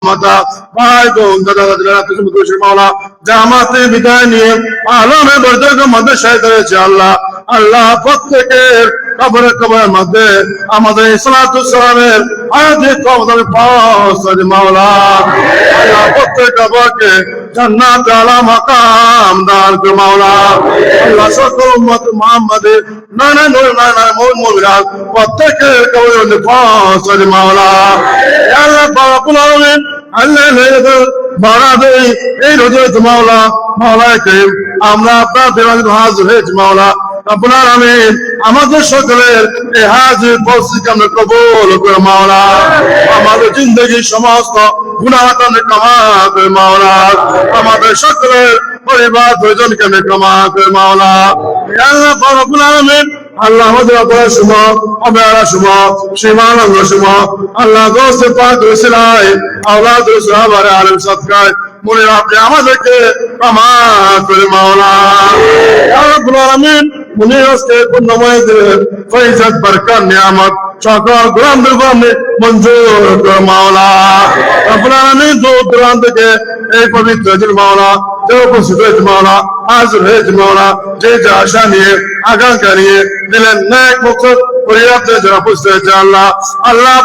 ভাই বোন দাদা দাদিরা মাওলা জামাতে বিদায় নিয়ে আলমে বরদক মাদ্রাসায় করেছে আল্লাহ আল্লাহ প্রত্যেকের কবরে কবরের মধ্যে আমাদের সালাতুস সালামের আয়াতে কবরে পাওয়া মাওলা আল্লাহ প্রত্যেক কবরকে জান্নাত আলা মাকাম দান করে মাওলা আল্লাহ সকল উম্মত মুহাম্মাদের নানা নূর নানা মুমিনাত প্রত্যেকের কবরের মধ্যে পাওয়া মাওলা ইয়া আল্লাহ রাব্বুল আলামিন আল্লাহ বারাদে এই রোজে মাওলা মাওলা করিম আমরা আপনার দরবারে হাজির হয়েছি মাওলা রব্বুল আলামিন আমাদের সকলের এই হাজির পৌঁছিকে আমরা কবুল করে মাওলা আমাদের জিন্দগির সমস্ত গুনাহ আপনি ক্ষমা করে মাওলা আমাদের সকলের পরিবার পরিজনকে আপনি ক্ষমা করে মাওলা ইয়া আল্লাহ রব্বুল আলামিন আল্লাহ আমাদের অপরাধ সময় অবহেলা সময় সীমালঙ্ঘ সময় আল্লাহ দোস্ত পাক রসিলাই আওলাদ সাহাবার আলেম সদকায় মনে আপনি আমাদেরকে ক্ষমা করে মাওলা ইয়া রাব্বুল আলামিন মনে আজকে পূর্ণময় দিলেন ফয়সাত বরকত নিয়ামত সকল গোলামদের আপনি মঞ্জুর করে মাওলা রাব্বুল আলামিন দূর দূরান্ত থেকে এই পবিত্র দিন মাওলা উপস্থিত হয়েছে মাওলা হাজির হয়েছে মাওলা যে যা আশা নিয়ে আকাঙ্ক্ষা নিয়ে দিলেন ন্যাক মুক্ত পরিবর্তন যারা উপস্থিত হয়েছে আল্লাহ আল্লাহ